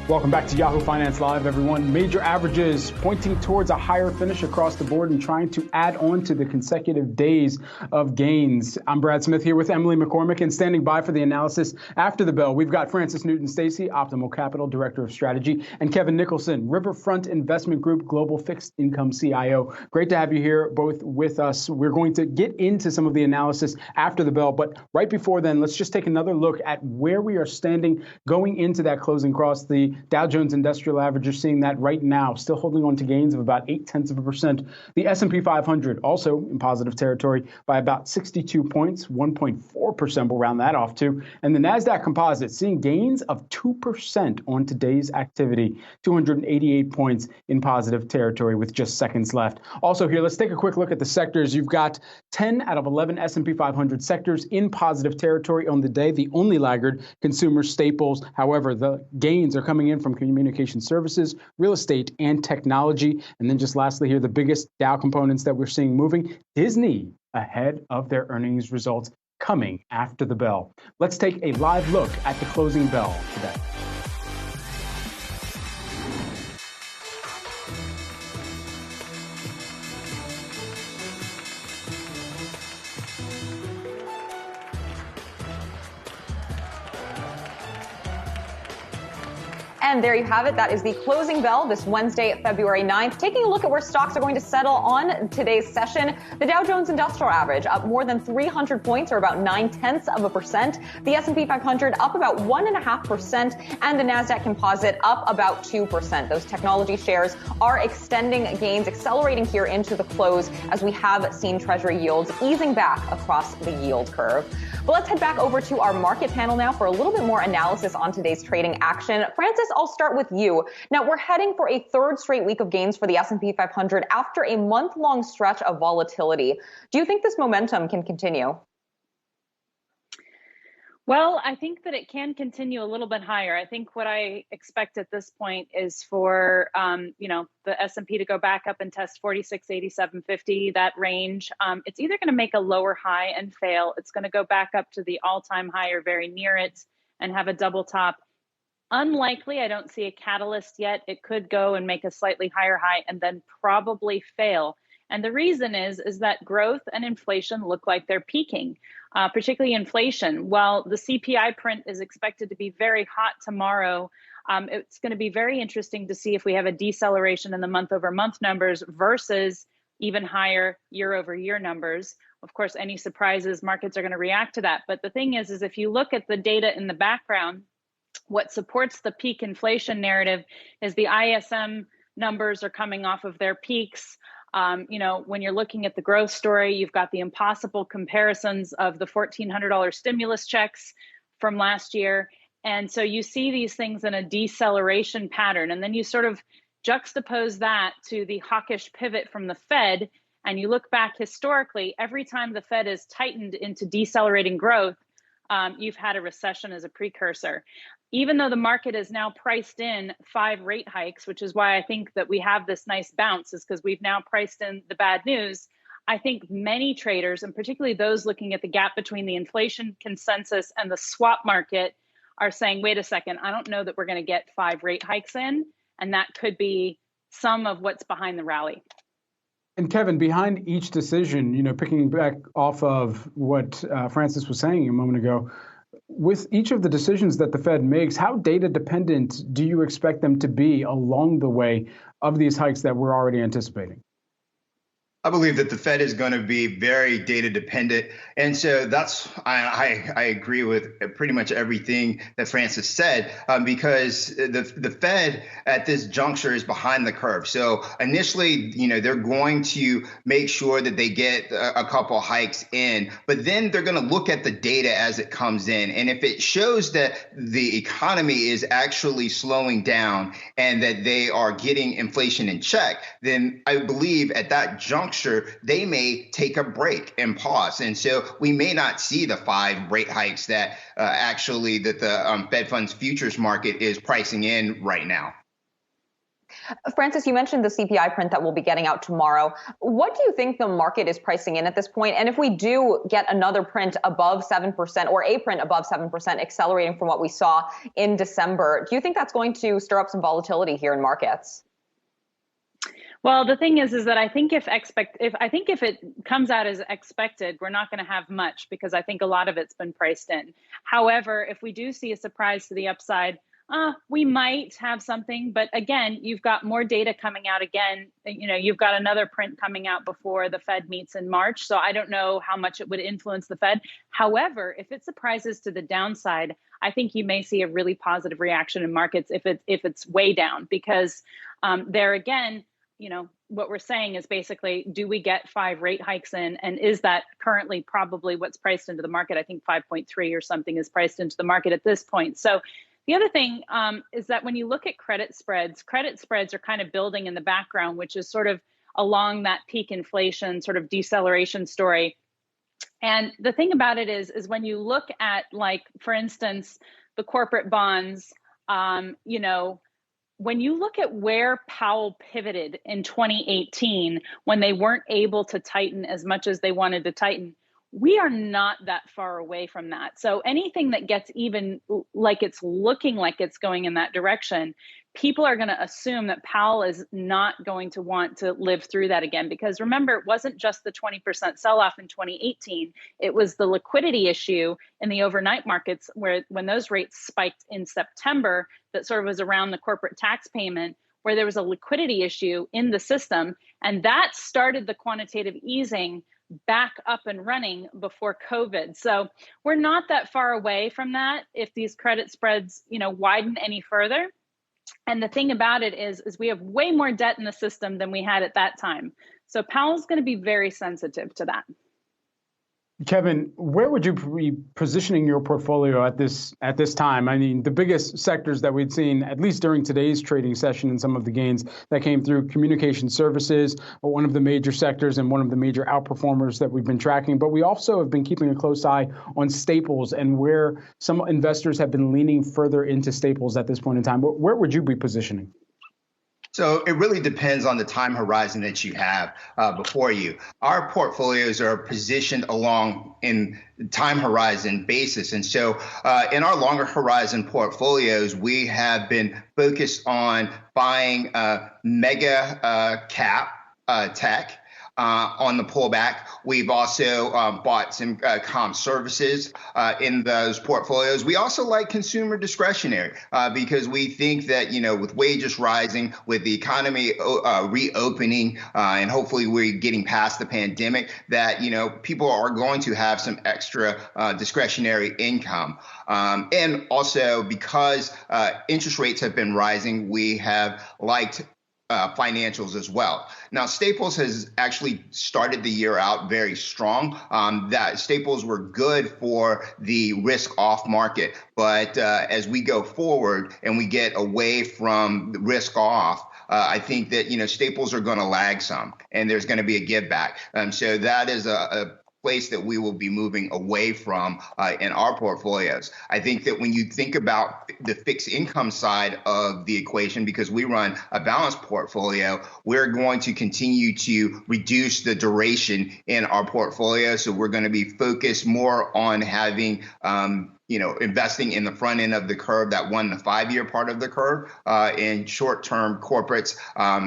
Welcome back to Yahoo Finance Live, everyone. Major averages pointing towards a higher finish across the board and trying to add on to the consecutive days of gains. I'm Brad Smith here with Emily McCormick, and standing by for the analysis after the bell, we've got Francis Newton Stacy, Optimal Capital Director of Strategy, and Kevin Nicholson, RiverFront Investment Group Global Fixed Income CIO. Great to have you here, both with us. We're going to get into some of the analysis after the bell, but right before then, let's just take another look at where we are standing going into that closing cross. The Dow Jones Industrial Average, you're seeing that right now, still holding on to gains of about 0.8%. The S&P 500 also in positive territory by about 62 points, 1.4%. We'll round that off to. And the NASDAQ Composite seeing gains of 2% on today's activity, 288 points in positive territory with just seconds left. Also here, let's take a quick look at the sectors. You've got 10 out of 11 S&P 500 sectors in positive territory on the day. The only laggard, consumer staples. However, the gains are coming in from communication services, real estate, and technology. And then just lastly here, the biggest Dow components that we're seeing moving, Disney ahead of their earnings results coming after the bell. Let's take a live look at the closing bell today. And there you have it. That is the closing bell this Wednesday, February 9th. Taking a look at where stocks are going to settle on today's session. The Dow Jones Industrial Average up more than 300 points, or about 0.9%. The S&P 500 up about 1.5%, and the NASDAQ Composite up about 2%. Those technology shares are extending gains, accelerating here into the close as we have seen Treasury yields easing back across the yield curve. But let's head back over to our market panel now for a little bit more analysis on today's trading action. Francis, I'll start with you. Now, we're heading for a third straight week of gains for the S&P 500 after a month-long stretch of volatility. Do you think this momentum can continue? Well, I think that it can continue a little bit higher. I think what I expect at this point is for, the S&P to go back up and test 46.8750, that range. It's either going to make a lower high and fail. It's going to go back up to the all-time high or very near it and have a double top. Unlikely. I don't see a catalyst yet. It could go and make a slightly higher high and then probably fail. And the reason is that growth and inflation look like they're peaking, particularly inflation. While the CPI print is expected to be very hot tomorrow, it's going to be very interesting to see if we have a deceleration in the month-over-month numbers versus even higher year-over-year numbers. Of course, any surprises, markets are going to react to that. But the thing is if you look at the data in the background, what supports the peak inflation narrative is the ISM numbers are coming off of their peaks. When you're looking at the growth story, you've got the impossible comparisons of the $1,400 stimulus checks from last year. And so you see these things in a deceleration pattern. And then you sort of juxtapose that to the hawkish pivot from the Fed. And you look back historically, every time the Fed has tightened into decelerating growth, you've had a recession as a precursor. Even though the market is now priced in 5 rate hikes, which is why I think that we have this nice bounce, is because we've now priced in the bad news. I think many traders, and particularly those looking at the gap between the inflation consensus and the swap market, are saying, wait a second, I don't know that we're going to get 5 rate hikes in. And that could be some of what's behind the rally. And Kevin, behind each decision, picking back off of what Francis was saying a moment ago, with each of the decisions that the Fed makes, how data dependent do you expect them to be along the way of these hikes that we're already anticipating? I believe that the Fed is going to be very data dependent. And so I agree with pretty much everything that Francis said, because the Fed at this juncture is behind the curve. So initially, they're going to make sure that they get a couple hikes in, but then they're going to look at the data as it comes in. And if it shows that the economy is actually slowing down and that they are getting inflation in check, then I believe at that juncture, they may take a break and pause. And so we may not see the 5 rate hikes that the Fed funds futures market is pricing in right now. Francis, you mentioned the CPI print that we'll be getting out tomorrow. What do you think the market is pricing in at this point? And if we do get another print above 7% or a print above 7%, accelerating from what we saw in December, do you think that's going to stir up some volatility here in markets? Well, the thing is that I think if it comes out as expected, we're not going to have much because I think a lot of it's been priced in. However, if we do see a surprise to the upside, we might have something. But again, you've got more data coming out again. You've got another print coming out before the Fed meets in March. So I don't know how much it would influence the Fed. However, if it surprises to the downside, I think you may see a really positive reaction in markets if it's way down, because there again, what we're saying is basically, do we get 5 rate hikes in? And is that currently probably what's priced into the market? I think 5.3 or something is priced into the market at this point. So the other thing is that when you look at credit spreads are kind of building in the background, which is sort of along that peak inflation sort of deceleration story. And the thing about it is when you look at, like, for instance, the corporate bonds, when you look at where Powell pivoted in 2018, when they weren't able to tighten as much as they wanted to tighten, we are not that far away from that. So anything that gets even like it's looking like it's going in that direction, people are going to assume that Powell is not going to want to live through that again. Because remember, it wasn't just the 20% sell-off in 2018. It was the liquidity issue in the overnight markets when those rates spiked in September, that sort of was around the corporate tax payment, where there was a liquidity issue in the system. And that started the quantitative easing back up and running before COVID. So we're not that far away from that if these credit spreads, widen any further. And the thing about it is we have way more debt in the system than we had at that time. So Powell's going to be very sensitive to that. Kevin, where would you be positioning your portfolio at this time? I mean, the biggest sectors that we'd seen, at least during today's trading session and some of the gains that came through, communication services, one of the major sectors and one of the major outperformers that we've been tracking. But we also have been keeping a close eye on staples and where some investors have been leaning further into staples at this point in time. Where would you be positioning? So it really depends on the time horizon that you have before you. Our portfolios are positioned along in time horizon basis. And so in our longer horizon portfolios, we have been focused on buying mega cap tech. On the pullback, we've also bought some comm services in those portfolios. We also like consumer discretionary because we think that, with wages rising, with the economy reopening, and hopefully we're getting past the pandemic, that, people are going to have some extra discretionary income. And also because interest rates have been rising, we have liked financials as well. Now, Staples has actually started the year out very strong. That Staples were good for the risk off market. But as we go forward and we get away from the risk off, I think that, Staples are going to lag some and there's going to be a give back. So that is a place that we will be moving away from in our portfolios. I think that when you think about the fixed income side of the equation, because we run a balanced portfolio, we're going to continue to reduce the duration in our portfolio. So we're going to be focused more on having investing in the front end of the curve, that 1 to 5 year part of the curve, in short-term corporates,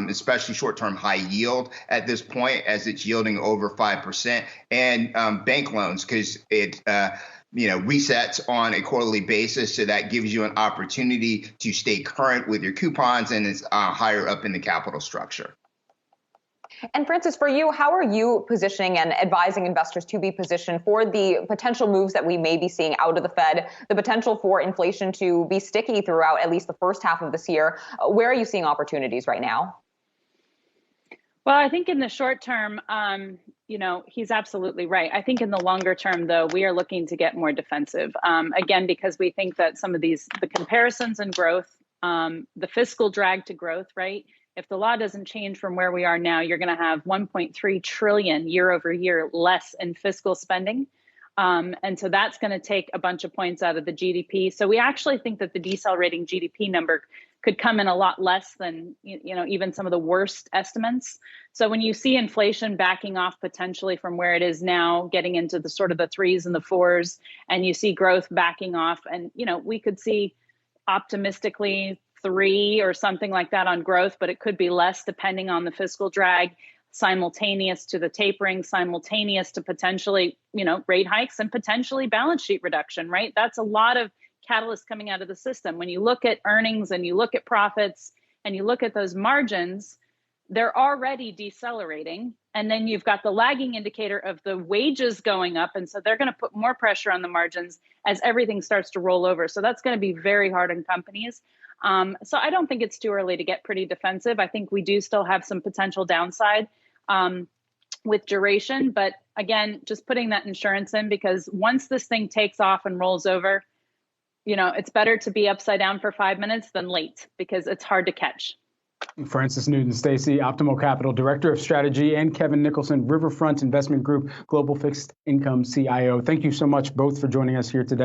especially short-term high yield at this point, as it's yielding over 5%, and bank loans, because it resets on a quarterly basis. So that gives you an opportunity to stay current with your coupons, and it's higher up in the capital structure. And Francis, for you, how are you positioning and advising investors to be positioned for the potential moves that we may be seeing out of the Fed, the potential for inflation to be sticky throughout at least the first half of this year? Where are you seeing opportunities right now? Well, I think in the short term, he's absolutely right. I think in the longer term, though, we are looking to get more defensive, again, because we think that some of the comparisons and growth, the fiscal drag to growth, right? If the law doesn't change from where we are now, you're going to have 1.3 trillion year over year less in fiscal spending. And so that's going to take a bunch of points out of the GDP. So we actually think that the decelerating GDP number could come in a lot less than, even some of the worst estimates. So when you see inflation backing off potentially from where it is now, getting into the sort of the 3s and the 4s, and you see growth backing off, and, we could see optimistically 3 or something like that on growth, but it could be less depending on the fiscal drag, simultaneous to the tapering, simultaneous to potentially, rate hikes and potentially balance sheet reduction, right? That's a lot of catalysts coming out of the system. When you look at earnings and you look at profits and you look at those margins, they're already decelerating. And then you've got the lagging indicator of the wages going up. And so they're going to put more pressure on the margins as everything starts to roll over. So that's going to be very hard on companies. So I don't think it's too early to get pretty defensive. I think we do still have some potential downside with duration. But again, just putting that insurance in, because once this thing takes off and rolls over, it's better to be upside down for 5 minutes than late, because it's hard to catch. Francis Newton, Stacy, Optimal Capital Director of Strategy, and Kevin Nicholson, RiverFront Investment Group Global Fixed Income CIO. Thank you so much both for joining us here today.